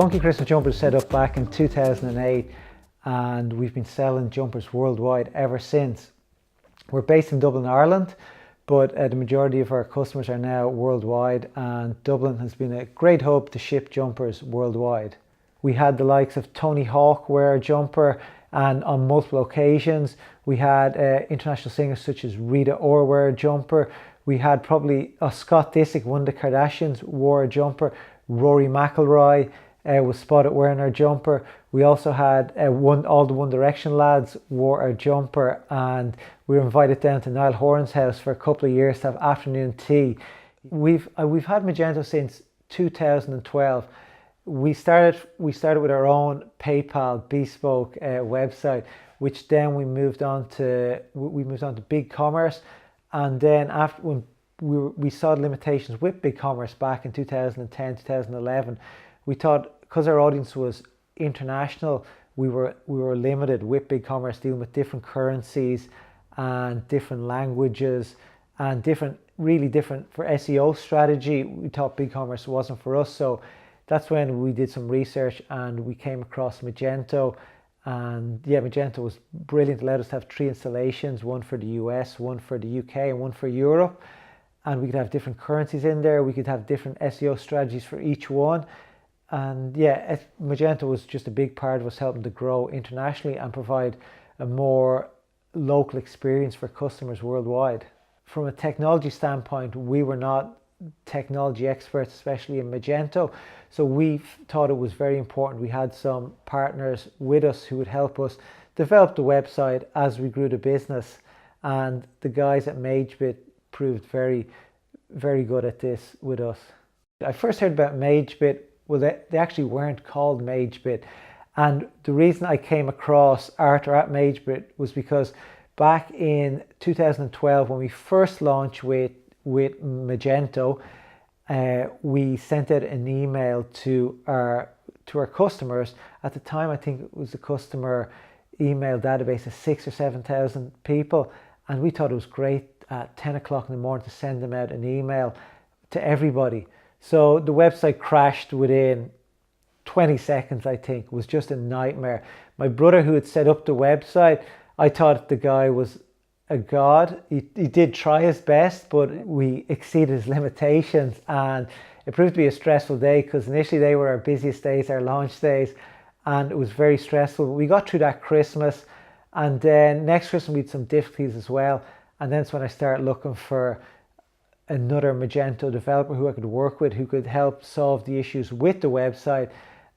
Funky Christmas Jumpers set up back in 2008 and we've been selling jumpers worldwide ever since. We're based in Dublin, Ireland, but the majority of our customers are now worldwide, and Dublin has been a great hub to ship jumpers worldwide. We had the likes of Tony Hawk wear a jumper, and on multiple occasions we had international singers such as Rita Ora wear a jumper. We had probably Scott Disick, one of the Kardashians, wore a jumper. Rory McIlroy was spotted wearing our jumper. We also had all the One Direction lads wore our jumper, and we were invited down to Niall Horan's house for a couple of years to have afternoon tea. We've had Magento since 2012. We started with our own PayPal bespoke website, which then we moved on to BigCommerce, and then after when we saw the limitations with BigCommerce back in 2010, 2011, we thought because our audience was international, we were limited with BigCommerce, dealing with different currencies and different languages and really different for SEO strategy. We thought BigCommerce wasn't for us, so that's when we did some research and we came across Magento. And yeah, Magento was brilliant. It allowed us to have 3 installations, one for the US, one for the UK, and one for Europe. And we could have different currencies in there. We could have different SEO strategies for each one. And yeah, Magento was just a big part of us helping to grow internationally and provide a more local experience for customers worldwide. From a technology standpoint, we were not technology experts, especially in Magento. So we thought it was very important we had some partners with us who would help us develop the website as we grew the business. And the guys at Magebit proved very, very good at this with us. I first heard about Magebit. Well, they actually weren't called Magebit. And the reason I came across Arthur at Magebit was because back in 2012, when we first launched with Magento, we sent out an email to our customers. At the time, I think it was a customer email database of 6,000 or 7,000 people, and we thought it was great at 10 o'clock in the morning to send them out an email to everybody. So the website crashed within 20 seconds, I think. It was just a nightmare. My brother, who had set up the website, I thought the guy was a god. He did try his best, but we exceeded his limitations, and it proved to be a stressful day because initially they were our busiest days, our launch days, and it was very stressful. We got through that Christmas, and then next Christmas we had some difficulties as well, and then it's when I started looking for another Magento developer who I could work with, who could help solve the issues with the website.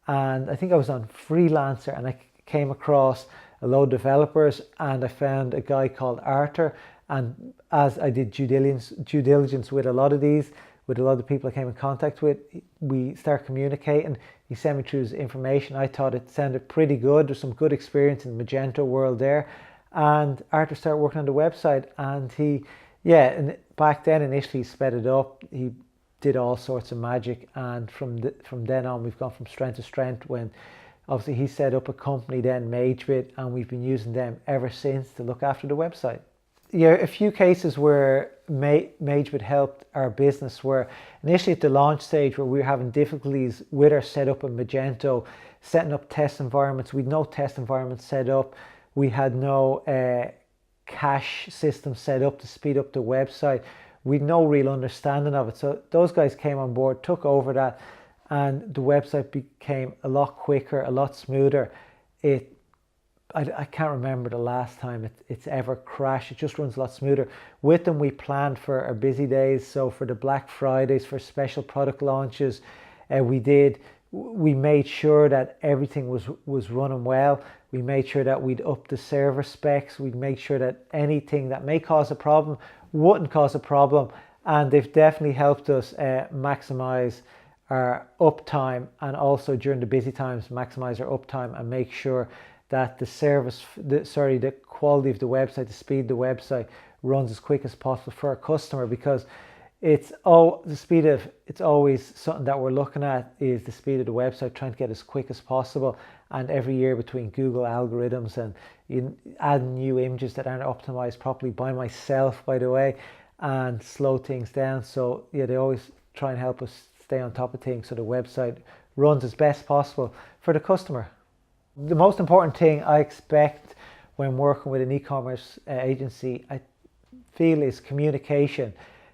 And I think I was on Freelancer and I came across a load of developers, and I found a guy called Arthur. And as I did due diligence with a lot of the people I came in contact with, we started communicating. He sent me through his information. I thought it sounded pretty good. There's some good experience in the Magento world there. And Arthur started working on the website, and and back then initially he sped it up. He did all sorts of magic, and from then on we've gone from strength to strength. When obviously he set up a company then, Magebit, and we've been using them ever since to look after the website. Yeah, a few cases where Magebit helped our business were initially at the launch stage, where we were having difficulties with our setup in Magento, setting up test environments. We'd no test environments set up. We had no cache system set up to speed up the website. We'd no real understanding of it. So those guys came on board, took over that, and the website became a lot quicker, a lot smoother. I can't remember the last time it's ever crashed. It just runs a lot smoother. With them, we planned for our busy days. So for the Black Fridays, for special product launches, we made sure that everything was running well. We made sure that we'd up the server specs. We'd make sure that anything that may cause a problem wouldn't cause a problem. And they've definitely helped us maximize our uptime, and also during the busy times maximize our uptime and make sure that the quality of the website, the speed of the website runs as quick as possible for our customer, because it's always something that we're looking at, is the speed of the website, trying to get as quick as possible. And every year between Google algorithms and adding new images that aren't optimized properly by myself, by the way, and slow things down. So yeah, they always try and help us stay on top of things so the website runs as best possible for the customer. The most important thing I expect when working with an e-commerce agency, I feel, is communication.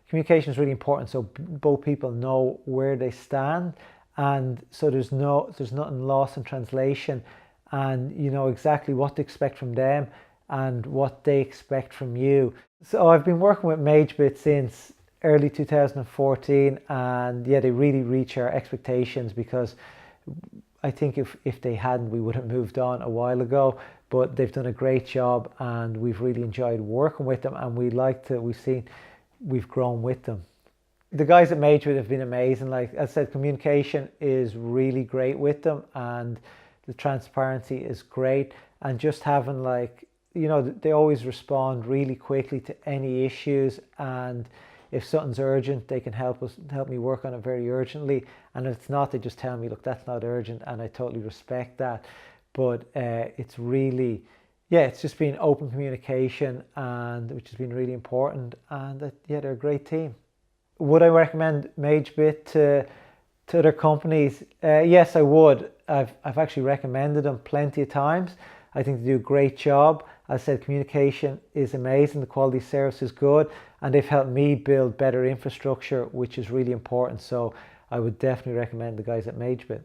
Communication is really important, so both people know where they stand, and so there's nothing lost in translation, and you know exactly what to expect from them and what they expect from you. So I've been working with Magebit since early 2014, and yeah, they really reach our expectations, because I think if they hadn't, we would have moved on a while ago. But they've done a great job, and we've really enjoyed working with them, and we've grown with them. The guys at Magebit have been amazing. Like I said, communication is really great with them, and the transparency is great, and just having, like, you know, they always respond really quickly to any issues, and if something's urgent, they can help me work on it very urgently. And if it's not, they just tell me, look, that's not urgent, and I totally respect that. But it's really, yeah, it's just been open communication, and which has been really important. And yeah, they're a great team. Would I recommend Magebit to other companies? Yes, I would. I've actually recommended them plenty of times. I think they do a great job. As I said, communication is amazing, the quality of service is good, and they've helped me build better infrastructure, which is really important. So I would definitely recommend the guys at Magebit.